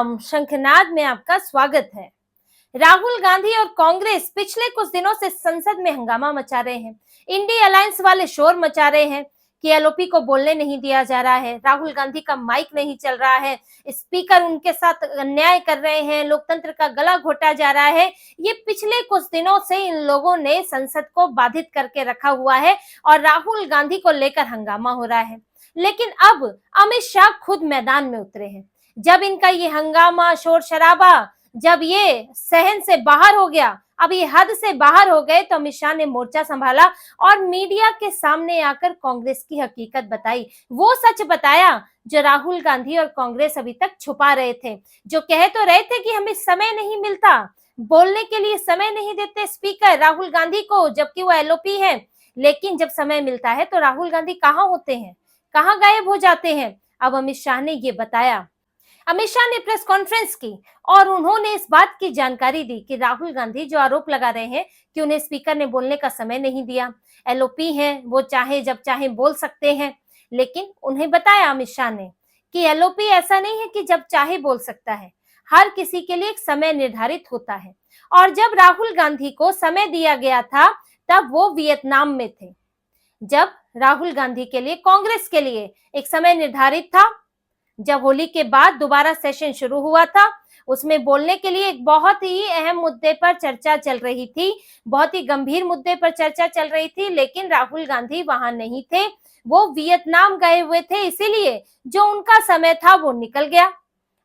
शंखनाद में आपका स्वागत है। राहुल गांधी और कांग्रेस पिछले कुछ दिनों से संसद में हंगामा मचा रहे हैं। इंडिया अलायंस वाले शोर मचा रहे हैं कि एलओपी को बोलने नहीं दिया जा रहा है, राहुल गांधी का माइक नहीं चल रहा है, स्पीकर उनके साथ अन्याय कर रहे हैं, लोकतंत्र का गला घोटा जा रहा है। ये पिछले कुछ दिनों से इन लोगों ने संसद को बाधित करके रखा हुआ है और राहुल गांधी को लेकर हंगामा हो रहा है। लेकिन अब अमित शाह खुद मैदान में उतरे हैं। जब इनका ये हंगामा, शोर शराबा, जब ये सहन से बाहर हो गया, अब ये हद से बाहर हो गए, तो अमित शाह ने मोर्चा संभाला और मीडिया के सामने आकर कांग्रेस की हकीकत बताई। वो सच बताया जो राहुल गांधी और कांग्रेस अभी तक छुपा रहे थे। जो कह तो रहे थे कि हमें समय नहीं मिलता, बोलने के लिए समय नहीं देते स्पीकर राहुल गांधी को, जबकि वो एलओपी है। लेकिन जब समय मिलता है तो राहुल गांधी कहाँ होते हैं, कहाँ गायब हो जाते हैं। अब अमित शाह ने ये बताया। अमित शाह ने प्रेस कॉन्फ्रेंस की और उन्होंने इस बात की जानकारी दी कि राहुल गांधी जो आरोप लगा रहे हैं कि उन्हें स्पीकर ने बोलने का समय नहीं दिया, एलओपी हैं, वो चाहे जब चाहे बोल सकते हैं। लेकिन उन्हें बताया अमित शाह ने कि एलओपी ऐसा नहीं है कि जब चाहे बोल सकता है, हर किसी के लिए एक समय निर्धारित होता है। और जब राहुल गांधी को समय दिया गया था तब वो वियतनाम में थे। जब राहुल गांधी के लिए, कांग्रेस के लिए एक समय निर्धारित था, जब होली के बाद दोबारा सेशन शुरू हुआ था, उसमें बोलने के लिए एक बहुत ही अहम मुद्दे पर चर्चा चल रही थी, बहुत ही गंभीर मुद्दे पर चर्चा चल रही थी। लेकिन राहुल गांधी वहां नहीं थे, वो वियतनाम गए हुए थे, इसीलिए जो उनका समय था वो निकल गया।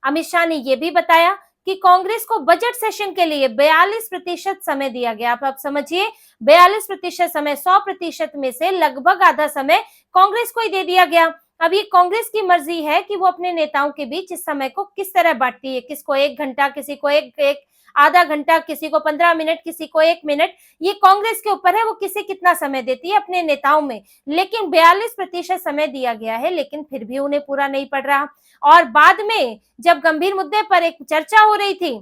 अमित शाह ने यह भी बताया कि कांग्रेस को बजट सेशन के लिए 42% समय दिया गया। आप समझिए, 42% समय, 100% में से लगभग आधा समय कांग्रेस को ही दे दिया गया। अब ये कांग्रेस की मर्जी है कि वो अपने नेताओं के बीच इस समय को किस तरह बांटती है, किसको 1 घंटा, किसी को एक आधा घंटा, किसी को 15 मिनट, किसी को 1 मिनट। ये कांग्रेस के ऊपर है, वो किसे कितना समय देती है अपने नेताओं में। लेकिन 42% समय दिया गया है, लेकिन फिर भी उन्हें पूरा नहीं पड़ रहा। और बाद में जब गंभीर मुद्दे पर एक चर्चा हो रही थी,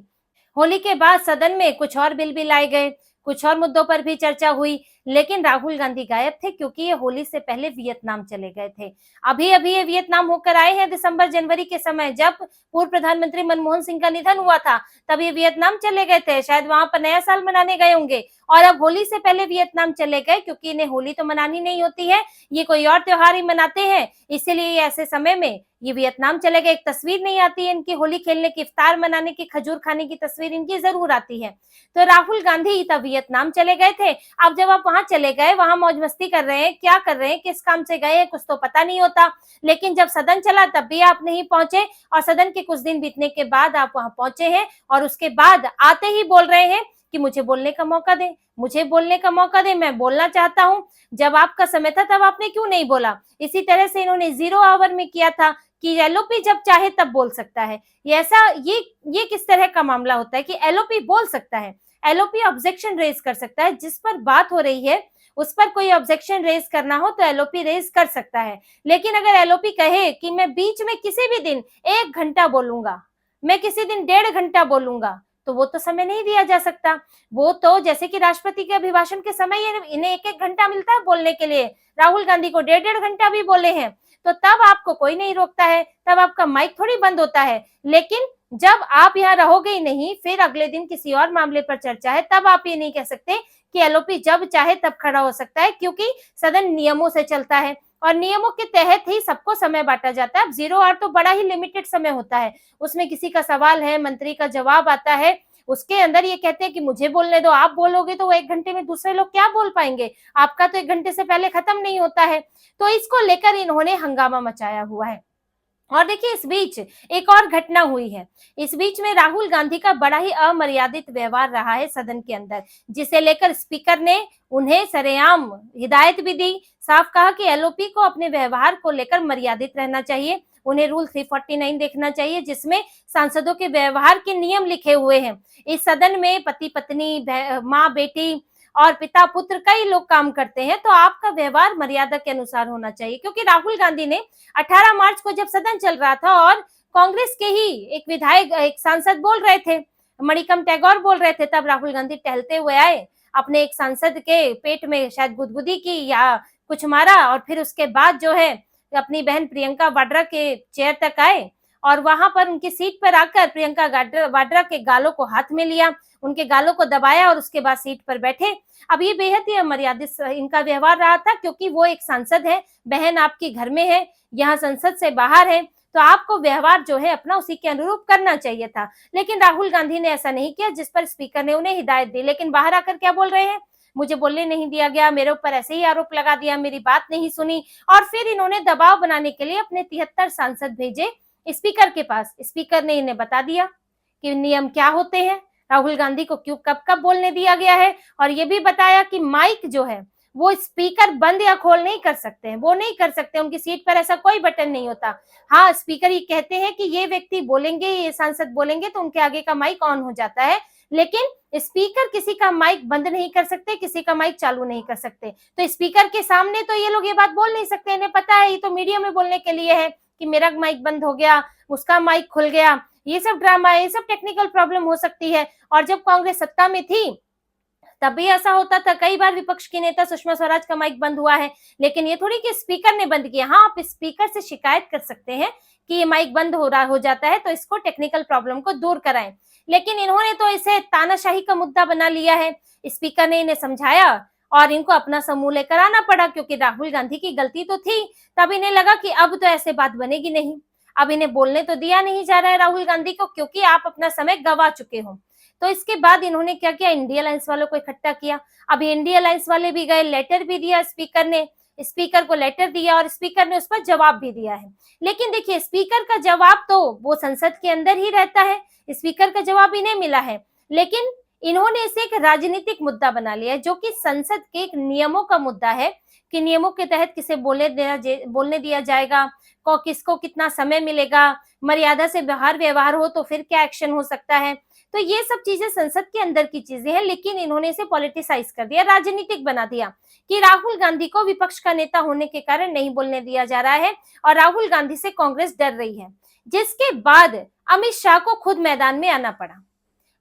होली के बाद सदन में कुछ और बिल भी लाए गए, कुछ और मुद्दों पर भी चर्चा हुई, लेकिन राहुल गांधी गायब थे क्योंकि ये होली से पहले वियतनाम चले गए थे। अभी अभी ये वियतनाम होकर आए हैं दिसंबर जनवरी के समय, जब पूर्व प्रधानमंत्री मनमोहन सिंह का निधन हुआ था, तब ये वियतनाम चले गए थे, शायद वहां पर नया साल मनाने गए होंगे। और अब होली से पहले वियतनाम चले गए क्योंकि इन्हें होली तो मनानी नहीं होती है, ये कोई और त्योहार ही मनाते हैं, इसीलिए ऐसे समय में ये वियतनाम चले गए। एक तस्वीर नहीं आती है इनकी होली खेलने की, इफ्तार मनाने की, खजूर खाने की तस्वीर इनकी जरूर आती है। तो राहुल गांधी तब वियतनाम चले गए थे। अब जब आप वहां चले गए, वहां मौज मस्ती कर रहे हैं, क्या कर रहे हैं, किस काम से गए हैं, कुछ तो पता नहीं होता। लेकिन जब सदन चला तब भी आप नहीं पहुंचे, और सदन के कुछ दिन बीतने के बाद आप वहां पहुंचे हैं और उसके बाद आते ही बोल रहे हैं कि मुझे बोलने का मौका दे, मुझे बोलने का मौका दे, मैं बोलना चाहता हूं। जब आपका समय था तब आपने क्यों नहीं बोला। इसी तरह से इन्होंने 0 आवर में किया था कि एलओपी जब चाहे तब बोल सकता है। ये किस तरह का मामला होता है कि एलओपी बोल सकता है, एलओपी ऑब्जेक्शन रेज कर सकता है, जिस पर बात हो रही है उस पर कोई ऑब्जेक्शन रेज करना हो तो एलओपी रेज कर सकता है। लेकिन अगर एलओपी कहे कि मैं बीच में किसी भी दिन 1 घंटा बोलूंगा, मैं किसी दिन 1.5 घंटा बोलूंगा, तो वो तो समय नहीं दिया जा सकता। वो तो जैसे कि राष्ट्रपति के अभिभाषण के समय इन्हें 1-1 घंटा मिलता है बोलने के लिए, राहुल गांधी को 1.5 घंटा भी बोले हैं, तो तब आपको कोई नहीं रोकता है, तब आपका माइक थोड़ी बंद होता है। लेकिन जब आप यहाँ रहोगे ही नहीं, फिर अगले दिन किसी और मामले पर चर्चा है, तब आप ये नहीं कह सकते कि एलओपी जब चाहे तब खड़ा हो सकता है, क्योंकि सदन नियमों से चलता है और नियमों के तहत ही सबको समय बांटा जाता है। अब 0 आवर तो बड़ा ही लिमिटेड समय होता है, उसमें किसी का सवाल है, मंत्री का जवाब आता है, उसके अंदर ये कहते हैं कि मुझे बोलने दो, आप बोलोगे तो वो 1 घंटे में दूसरे लोग क्या बोल पाएंगे, आपका तो 1 घंटे से पहले खत्म नहीं होता है। तो इसको लेकर इन्होंने हंगामा मचाया हुआ है। और देखिए, इस बीच एक और घटना हुई है। इस बीच में राहुल गांधी का बड़ा ही अमर्यादित व्यवहार रहा है सदन के अंदर, जिसे लेकर स्पीकर ने उन्हें सरेआम हिदायत भी दी, साफ कहा कि एलओपी को अपने व्यवहार को लेकर मर्यादित रहना चाहिए, उन्हें रूल 349 देखना चाहिए, जिसमें सांसदों के व्यवहार के नियम लिखे हुए हैं। इस सदन में पति पत्नी, माँ बेटी और पिता पुत्र कई लोग काम करते हैं, तो आपका व्यवहार मर्यादा के अनुसार होना चाहिए। क्योंकि राहुल गांधी ने 18 मार्च को जब सदन चल रहा था और कांग्रेस के ही एक विधायक, एक सांसद बोल रहे थे, मणिकम टैगोर बोल रहे थे, तब राहुल गांधी टहलते हुए आए, अपने एक सांसद के पेट में शायद गुदगुदी की या कुछ मारा, और फिर उसके बाद जो है अपनी बहन प्रियंका वाड्रा के चेयर तक आए और वहां पर उनकी सीट पर आकर प्रियंका वाड्रा के गालों को हाथ में लिया, उनके गालों को दबाया और उसके बाद सीट पर बैठे। अब ये बेहद ही अमर्यादित इनका व्यवहार रहा था, क्योंकि वो एक सांसद है, बहन आपके घर में है, यहाँ संसद से बाहर है, तो आपको व्यवहार जो है अपना उसी के अनुरूप करना चाहिए था। लेकिन राहुल गांधी ने ऐसा नहीं किया, जिस पर स्पीकर ने उन्हें हिदायत दी। लेकिन बाहर आकर क्या बोल रहे हैं, मुझे बोलने नहीं दिया गया, मेरे ऊपर ऐसे ही आरोप लगा दिया, मेरी बात नहीं सुनी। और फिर इन्होंने दबाव बनाने के लिए अपने 73 सांसद भेजे स्पीकर के पास। स्पीकर ने इन्हें बता दिया कि नियम क्या होते हैं, राहुल गांधी को क्यों कब कब बोलने दिया गया है, और ये भी बताया कि माइक जो है वो स्पीकर बंद या खोल नहीं कर सकते हैं, वो नहीं कर सकते, उनकी सीट पर ऐसा कोई बटन नहीं होता। हाँ, स्पीकर ये कहते हैं कि ये व्यक्ति बोलेंगे, ये सांसद बोलेंगे तो उनके आगे का माइक ऑन हो जाता है, लेकिन स्पीकर किसी का माइक बंद नहीं कर सकते, किसी का माइक चालू नहीं कर सकते। तो स्पीकर के सामने तो ये लोग ये बात बोल नहीं सकते, इन्हें पता है ये तो मीडिया में बोलने के लिए है कि मेरा माइक बंद हो गया, उसका माइक खुल गया, ये सब ड्रामा है, ये सब टेक्निकल प्रॉब्लम हो सकती है। और जब कांग्रेस सत्ता में थी तब भी ऐसा होता था, कई बार विपक्ष की नेता सुषमा स्वराज का माइक बंद हुआ है, लेकिन ये थोड़ी कि स्पीकर ने बंद किया। हाँ, आप स्पीकर से शिकायत कर सकते हैं कि ये माइक बंद हो जाता है, तो इसको टेक्निकल प्रॉब्लम को दूर कराएं। लेकिन इन्होंने तो इसे तानाशाही का मुद्दा बना लिया है। स्पीकर ने इन्हें समझाया और इनको अपना समूह लेकर आना पड़ा, क्योंकि राहुल गांधी की गलती तो थी। तब इन्हें लगा कि अब तो ऐसे बात बनेगी नहीं, अब इन्हें बोलने तो दिया नहीं जा रहा है राहुल गांधी को, क्योंकि आप अपना समय गवा चुके हो। तो इसके बाद इन्होंने क्या किया, इंडिया अलायंस वालों को इकट्ठा किया। अब इंडिया अलायंस वाले भी गए, लेटर भी दिया स्पीकर ने, स्पीकर को लेटर दिया और स्पीकर ने उस पर जवाब भी दिया है। लेकिन देखिए, स्पीकर का जवाब तो वो संसद के अंदर ही रहता है, स्पीकर का जवाब इन्हें मिला है, लेकिन इन्होंने इसे एक राजनीतिक मुद्दा बना लिया है, जो कि संसद के एक नियमों का मुद्दा है कि नियमों के तहत किसे बोलने दिया जाएगा, किसको कितना समय मिलेगा, मर्यादा से बाहर व्यवहार हो तो फिर क्या एक्शन हो सकता है। तो ये सब चीजें संसद के अंदर की चीजें हैं, लेकिन इन्होंने इसे पॉलिटिसाइज कर दिया, राजनीतिक बना दिया कि राहुल गांधी को विपक्ष का नेता होने के कारण नहीं बोलने दिया जा रहा है और राहुल गांधी से कांग्रेस डर रही है। जिसके बाद अमित शाह को खुद मैदान में आना पड़ा।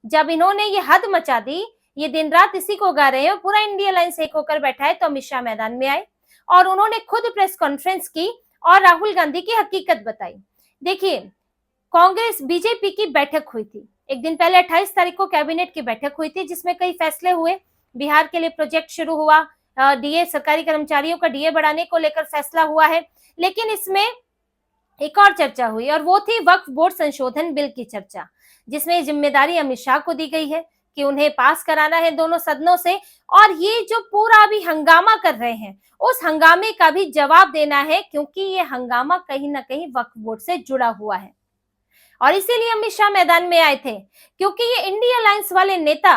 जब इन्होंने ये हद मचा दी, ये दिन रात इसी को गा रहे हैं, पूरा इंडिया अलायंस एक होकर बैठा है, तो अमित शाह मैदान में आए और उन्होंने खुद प्रेस कॉन्फ्रेंस की और राहुल गांधी की हकीकत बताई। देखिए, कांग्रेस बीजेपी की बैठक हुई थी एक दिन पहले, 28 तारीख को कैबिनेट की बैठक हुई थी, जिसमें कई फैसले हुए। बिहार के लिए प्रोजेक्ट शुरू हुआ, डीए, सरकारी कर्मचारियों का डीए बढ़ाने को लेकर फैसला हुआ है। लेकिन इसमें एक और चर्चा हुई और वो थी वक्फ बोर्ड संशोधन बिल की चर्चा, जिसमें जिम्मेदारी अमित शाह को दी गई है कि उन्हें पास कराना है दोनों सदनों से। और ये जो पूरा अभी हंगामा कर रहे हैं, उस हंगामे का भी जवाब देना है, क्योंकि ये हंगामा कहीं ना कहीं वक्फ बोर्ड से जुड़ा हुआ है। और इसीलिए अमित शाह मैदान में आए थे, क्योंकि ये इंडिया अलायंस वाले नेता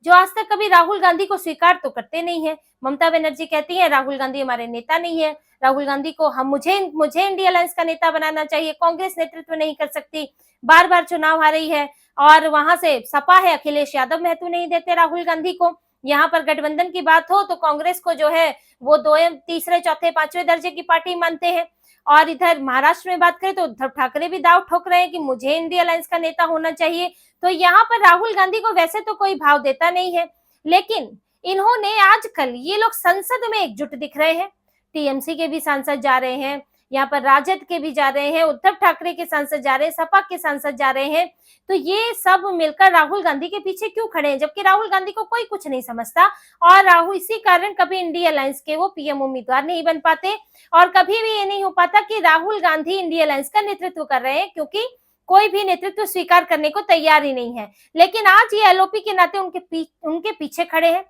जो आज तक कभी राहुल गांधी को स्वीकार तो करते नहीं है। ममता बनर्जी कहती है राहुल गांधी हमारे नेता नहीं है, राहुल गांधी को मुझे इंडिया अलायंस का नेता बनाना चाहिए, कांग्रेस नेतृत्व नहीं कर सकती, बार बार चुनाव हार रही है। और वहां से सपा है, अखिलेश यादव महत्व नहीं देते राहुल गांधी को। यहाँ पर गठबंधन की बात हो तो कांग्रेस को जो है वो 2, तीसरे, चौथे, 5वें दर्जे की पार्टी मानते हैं। और इधर महाराष्ट्र में बात करें तो उद्धव ठाकरे भी दाव ठोक रहे हैं कि मुझे इंडिया अलायंस का नेता होना चाहिए। तो यहाँ पर राहुल गांधी को वैसे तो कोई भाव देता नहीं है, लेकिन इन्होंने आजकल ये लोग संसद में एकजुट दिख रहे हैं। टीएमसी के भी सांसद जा रहे हैं, यहाँ पर राजद के भी जा रहे हैं, उद्धव ठाकरे के सांसद जा रहे हैं, सपा के सांसद जा रहे हैं। तो ये सब मिलकर राहुल गांधी के पीछे क्यों खड़े हैं, जबकि राहुल गांधी को कोई कुछ नहीं समझता। और राहुल इसी कारण कभी इंडिया अलायंस के वो पीएम उम्मीदवार नहीं बन पाते और कभी भी ये नहीं हो पाता कि राहुल गांधी इंडिया अलायंस का नेतृत्व कर रहे हैं, क्योंकि कोई भी नेतृत्व स्वीकार करने को तैयार ही नहीं है। लेकिन आज ये एलओपी के नाते उनके पीछे खड़े हैं।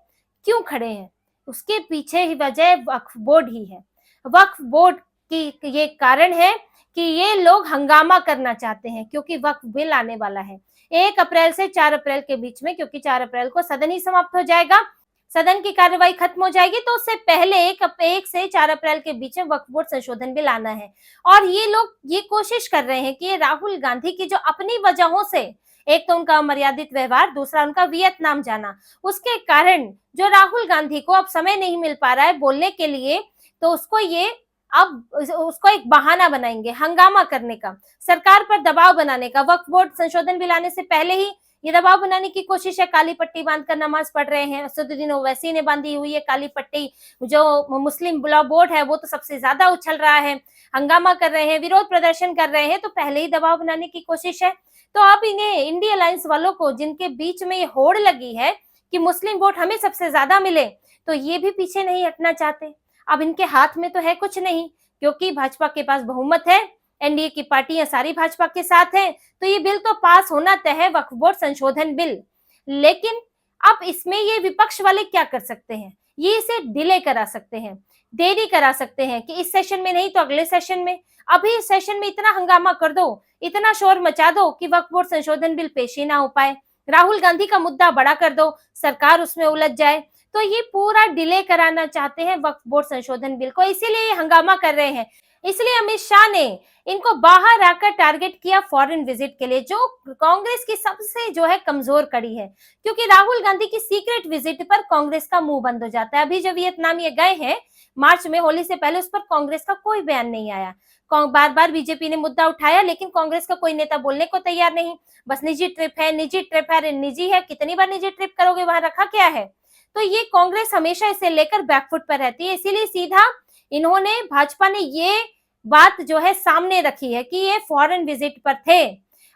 क्यों खड़े हैं, उसके पीछे ही वजह वक्फ बोर्ड ही है। वक्फ बोर्ड की ये कारण है कि ये लोग हंगामा करना चाहते हैं, क्योंकि वक्फ बिल आने वाला है 1 अप्रैल से 4 अप्रैल के बीच में, क्योंकि 4 अप्रैल को सदन ही समाप्त हो जाएगा, सदन की कार्यवाही खत्म हो जाएगी, तो उससे पहले 1 से 4 अप्रैल के बीच में वक्फ बोर्ड संशोधन बिल आना है। और ये लोग ये कोशिश कर रहे हैं कि ये राहुल गांधी की जो अपनी वजहों से, एक तो उनका अमर्यादित व्यवहार, दूसरा उनका वियतनाम जाना, उसके कारण जो राहुल गांधी को अब समय नहीं मिल पा रहा है बोलने के लिए, तो उसको एक बहाना बनाएंगे हंगामा करने का, सरकार पर दबाव बनाने का। वक्फ बोर्ड संशोधन बिल आने से पहले ही ये दबाव बनाने की कोशिश है। काली पट्टी बांधकर नमाज पढ़ रहे हैं। असदुद्दीन ओवैसी ने बांधी हुई है काली पट्टी। जो मुस्लिम लॉ बोर्ड है वो तो सबसे ज्यादा उछल रहा है, हंगामा कर रहे हैं, विरोध प्रदर्शन कर रहे हैं, तो पहले ही दबाव बनाने की कोशिश है। तो अब इन्हें इंडिया अलायंस वालों को, जिनके बीच में ये होड़ लगी है कि मुस्लिम वोट हमें सबसे ज्यादा मिले, तो ये भी पीछे नहीं हटना चाहते। अब इनके हाथ में तो है कुछ नहीं, क्योंकि भाजपा के पास बहुमत है, एनडीए की पार्टियां सारी भाजपा के साथ हैं, तो ये बिल तो पास होना तय है, वक्फ बोर्ड संशोधन बिल। लेकिन अब इसमें ये विपक्ष वाले क्या कर सकते हैं? ये इसे डिले करा सकते हैं, देरी करा सकते हैं कि इस सेशन में नहीं तो अगले सेशन में। अभी इस सेशन में इतना हंगामा कर दो, इतना शोर मचा दो कि वक्फ बोर्ड संशोधन बिल पेश ही ना हो पाए। राहुल गांधी का मुद्दा बड़ा कर दो, सरकार उसमें उलझ जाए। तो ये पूरा डिले कराना चाहते हैं वक्फ बोर्ड संशोधन बिल को, इसीलिए ये हंगामा कर रहे हैं। इसलिए अमित शाह ने इनको बाहर आकर टारगेट किया फॉरेन विजिट के लिए, जो कांग्रेस की सबसे जो है कमजोर कड़ी है, क्योंकि राहुल गांधी की सीक्रेट विजिट पर कांग्रेस का मुंह बंद हो जाता है। अभी जब वियतनाम ये गए हैं मार्च में, होली से पहले, उस पर कांग्रेस का कोई बयान नहीं आया। बार बार बीजेपी ने मुद्दा उठाया, लेकिन कांग्रेस का कोई नेता बोलने को तैयार नहीं। बस निजी ट्रिप है, निजी ट्रिप है, अरे निजी है, कितनी बार निजी ट्रिप करोगे, वहां रखा क्या है? तो ये कांग्रेस हमेशा इसे लेकर बैकफुट पर रहती है। इसीलिए सीधा इन्होंने, भाजपा ने ये बात जो है सामने रखी है कि ये फॉरेन विजिट पर थे,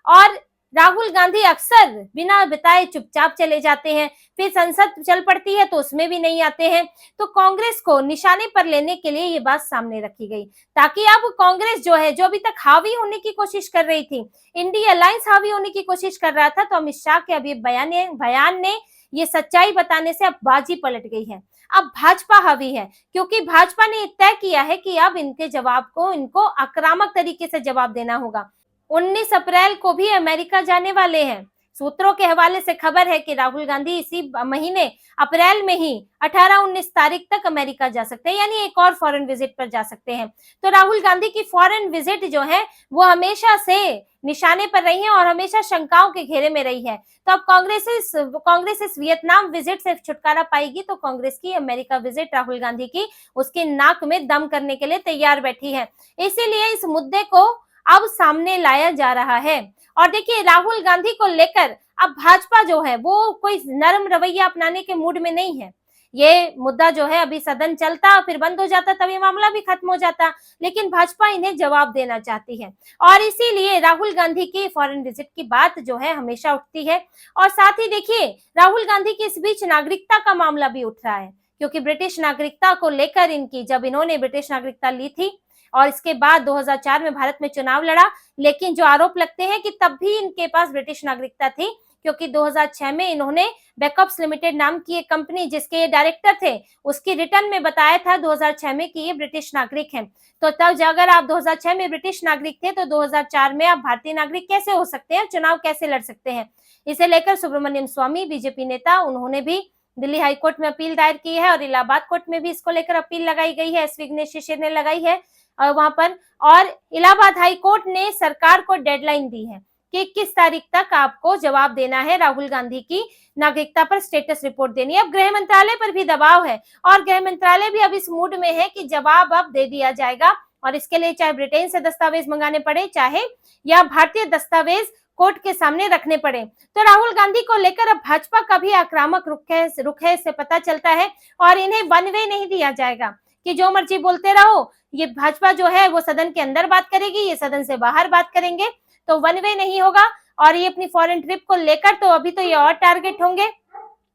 और राहुल गांधी अक्सर बिना बताए चुपचाप चले जाते हैं, फिर संसद चल पड़ती है तो उसमें भी नहीं आते हैं। तो कांग्रेस को निशाने पर लेने के लिए ये बात सामने रखी गई, ताकि अब कांग्रेस जो है, जो अभी तक हावी होने की कोशिश कर रही थी, इंडिया अलायंस हावी होने की कोशिश कर रहा था, तो अमित शाह के अभी बयान ने ये सच्चाई बताने से अब बाजी पलट गई है। अब भाजपा हावी है, क्योंकि भाजपा ने तय किया है कि अब इनके जवाब को, इनको आक्रामक तरीके से जवाब देना होगा। 19 अप्रैल को भी अमेरिका जाने वाले हैं। सूत्रों के हवाले से खबर है कि राहुल गांधी इसी महीने अप्रैल में ही 18-19 तारीख तक अमेरिका जा सकते हैं, यानी एक और फॉरेन विजिट पर जा सकते हैं। तो राहुल गांधी की फॉरेन विजिट जो है वो हमेशा से निशाने पर रही है और हमेशा शंकाओं के घेरे में रही है। तो अब कांग्रेस इस वियतनाम विजिट से छुटकारा पाएगी, तो कांग्रेस की अमेरिका विजिट राहुल गांधी की, उसकी नाक में दम करने के लिए तैयार बैठी है। इसीलिए इस मुद्दे को अब सामने लाया जा रहा है। और देखिए, राहुल गांधी को लेकर अब भाजपा जो है वो कोई नरम रवैया अपनाने के मूड में नहीं है। ये मुद्दा जो है, अभी सदन चलता फिर बंद हो जाता, तब ये मामला भी खत्म हो जाता, लेकिन भाजपा इन्हें जवाब देना चाहती है, और इसीलिए राहुल गांधी की फॉरेन विजिट की बात जो है हमेशा उठती है। और साथ ही देखिए, राहुल गांधी के इस बीच नागरिकता का मामला भी उठ रहा है, क्योंकि ब्रिटिश नागरिकता को लेकर इनकी, जब इन्होंने ब्रिटिश नागरिकता ली थी और इसके बाद 2004 में भारत में चुनाव लड़ा, लेकिन जो आरोप लगते हैं कि तब भी इनके पास ब्रिटिश नागरिकता थी, क्योंकि 2006 में इन्होंने बैकअप्स लिमिटेड नाम की एक कंपनी, जिसके ये डायरेक्टर थे, उसकी रिटर्न में बताया था 2006 में कि ये ब्रिटिश नागरिक हैं। तो तब अगर आप 2006 में ब्रिटिश नागरिक थे, तो 2004 में आप भारतीय नागरिक कैसे हो सकते हैं, चुनाव कैसे लड़ सकते हैं? इसे लेकर सुब्रमण्यम स्वामी, बीजेपी नेता, उन्होंने भी दिल्ली हाईकोर्ट में अपील दायर की है, और इलाहाबाद कोर्ट में भी इसको लेकर अपील लगाई गई है, एस विघ्नेश शिशिर ने लगाई है वहां पर। और इलाहाबाद हाई कोर्ट ने सरकार को डेडलाइन दी है कि 21 तारीख तक आपको जवाब देना है, राहुल गांधी की नागरिकता पर स्टेटस रिपोर्ट देनी है। अब गृह मंत्रालय पर भी दबाव है, और गृह मंत्रालय भी अब इस मूड में है कि जवाब अब दे दिया जाएगा, और इसके लिए चाहे ब्रिटेन से दस्तावेज मंगाने पड़े, चाहे या भारतीय दस्तावेज कोर्ट के सामने रखने पड़े। तो राहुल गांधी को लेकर अब भाजपा का भी आक्रामक रुख है, इससे पता चलता है, और इन्हें वन वे नहीं दिया जाएगा कि जो मर्जी बोलते रहो। ये भाजपा जो है वो सदन के अंदर बात करेगी, ये सदन से बाहर बात करेंगे, तो वन वे नहीं होगा। और ये अपनी फॉरेन ट्रिप को लेकर तो अभी तो ये और टारगेट होंगे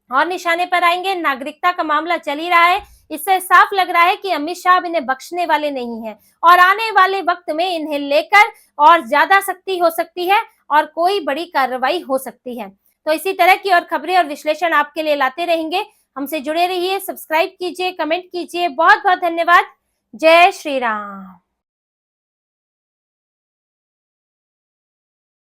और निशाने पर आएंगे। नागरिकता का मामला चल ही रहा है, इससे साफ लग रहा है कि अमित शाह इन्हें बख्शने वाले नहीं हैं, और आने वाले वक्त में इन्हें लेकर और ज्यादा सख्ती हो सकती है और कोई बड़ी कार्रवाई हो सकती है। तो इसी तरह की और खबरें और विश्लेषण आपके लिए लाते रहेंगे। हमसे जुड़े रहिए, सब्सक्राइब कीजिए, कमेंट कीजिए। बहुत बहुत धन्यवाद। जय श्री राम।